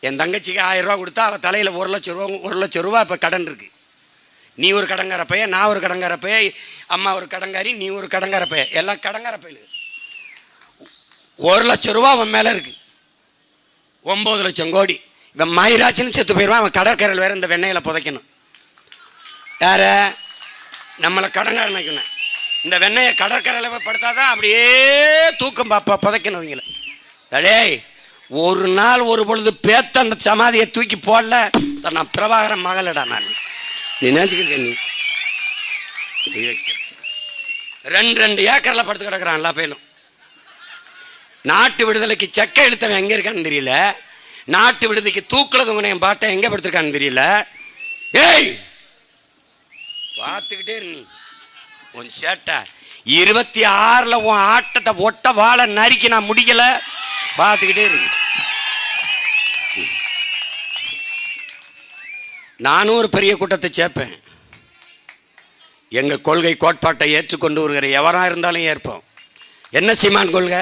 என் தங்கச்சிக்கு 1000 ரூபா கொடுத்தா அவள் தலையில் 1 லட்சம் ரூபா இப்போ கடன் இருக்கு. நீ ஒரு கடங்கார பைய, நான் ஒரு கடங்கார பைய, அம்மா ஒரு கடங்காரி, நீ ஒரு கடங்கார பைய, எல்லாம் கடங்கார பையலு. 1 லட்சம் ரூபா அவன் மேலே இருக்கு. 9 லட்சம் கோடி. இவன் மயிராச்சின்னு செத்து போயிடுவான். அவன் கடற்கரையில் வேற இந்த வெண்ணெயில் புதைக்கணும். யார நம்மளை கடங்கார நினைக்கணும். இந்த வெண்ணெயை கடற்கரையில் படுத்தாதான் அப்படியே தூக்கம் புதைக்கணும் அவங்கள. டேய், ஒரு நாள் ஒரு பொழுது பேத்த அந்த சமாதியை தூக்கி போடல, நான் பிரபாகரன் மகளடா. நான் நீ நினைச்சுக்கிட்ட நீ 2 ஏக்கரில் படுத்து கிடக்குறான் எல்லா பேரும். நாட்டு விடுதலைக்கு செக்க இழுத்தவன் எங்கே இருக்கான்னு தெரியல. நாட்டு விடுதலைக்கு தூக்குல தூங்கின என் பாட்டை எங்கே படுத்திருக்கான்னு தெரியல. ஏய், பார்த்துக்கிட்டே நீ உன் சேட்டை 26ல் உன் ஆட்டத்தை ஒட்ட வாழை நறுக்கி நான் முடிக்கல. பார்த்துக்கிட்டே இருக்கு. நானும் ஒரு பெரிய கூட்டத்தை சேர்ப்பேன். எங்கள் கொள்கை கோட்பாட்டை ஏற்றுக்கொண்டு வருகிற எவராக இருந்தாலும் ஏற்போம். என்ன சீமான் கொள்கை?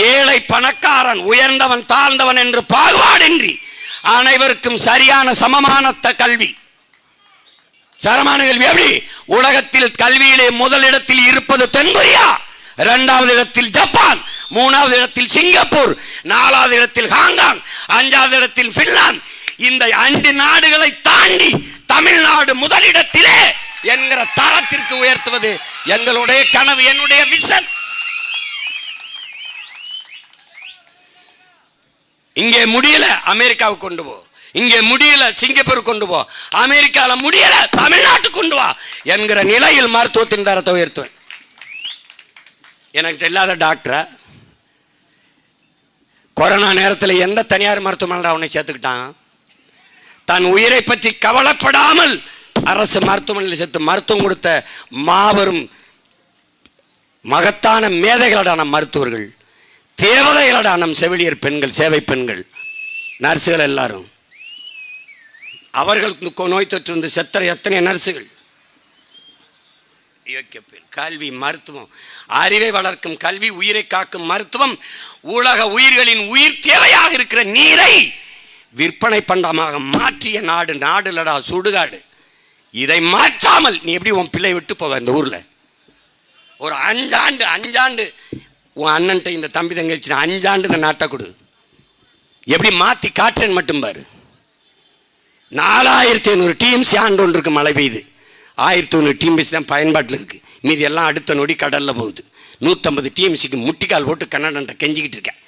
ஏழை பணக்காரன், உயர்ந்தவன் தாழ்ந்தவன் என்று பாகுபாடின்றி அனைவருக்கும் சரியான சமமான கல்வி. சரமான கல்வி. எப்படி? உலகத்தில் கல்வியிலே முதலிடத்தில் இருப்பது தென்கொரியா, 2வது இடத்தில் ஜப்பான், 3வது இடத்தில் சிங்கப்பூர், 4வது இடத்தில் ஹாங்காங், 5வது இடத்தில் பின்லாந்து. இந்த 5 நாடுகளை தாண்டி தமிழ்நாடு முதலிடத்திலே என்கிற தரத்திற்கு உயர்த்துவது எங்களுடைய கனவு, என்னுடைய விஷன். இங்கே முடியல அமெரிக்காவுக்கு கொண்டு போ, இங்கே முடியல சிங்கப்பூர் கொண்டு போ, அமெரிக்காவில் முடியல தமிழ்நாட்டுக்கு கொண்டு வா என்கிற நிலையில் மருத்துவத்தின் தரத்தை உயர்த்துவேன். எனக்கு இல்லாத டாக்டரை கொரோனா நேரத்தில் எந்த தனியார் மருத்துவமனையில் அவனை சேர்த்துக்கிட்டான்? தன் உயிரை பற்றி கவலைப்படாமல் அரசு மருத்துவமனையில் சேர்த்து மருத்துவம் கொடுத்த மாபெரும் மகத்தான மேதைகளடான மருத்துவர்கள், தேவதைகளடான செவிலியர் பெண்கள், சேவை பெண்கள், நர்ஸுகள் எல்லாரும். அவர்களுக்கு நோய் தொற்று வந்து செத்த எத்தனை நர்ஸுகள். கல்வி, மருத்துவம், அறிவை வளர்க்கும் கல்வி, உயிரை காக்கும் மருத்துவம், உலக உயிர்களின் உயிர் தேவையாக இருக்கிற நீரை விற்பனை பண்டமாக மாற்றிய நாடு. நாடுலடா சுடுகாடு. இதை மாற்றாமல் நீ எப்படி உன் பிள்ளை விட்டு போவ? இந்த ஊர்ல ஒரு 5 ஆண்டு உன் அண்ணன்ட்ட இந்த தம்பி தங்கச்சி 5 ஆண்டு இந்த நாட்டை கொடு. எப்படி மாத்தி காற்றேன் மட்டும் பாரு. 4500 டிஎம்சி ஆண்டு ஒன்று இருக்கு. மழை பெய்யுது. 1100 டிஎம்சி தான் பயன்பாட்டில் இருக்கு. மீதி எல்லாம் அடுத்த நொடி கடல்ல போகுது. 150 டிஎம்சிக்கு முட்டிக்கால் போட்டு கன்னடன்ட்ட கெஞ்சிக்கிட்டு இருக்கேன்.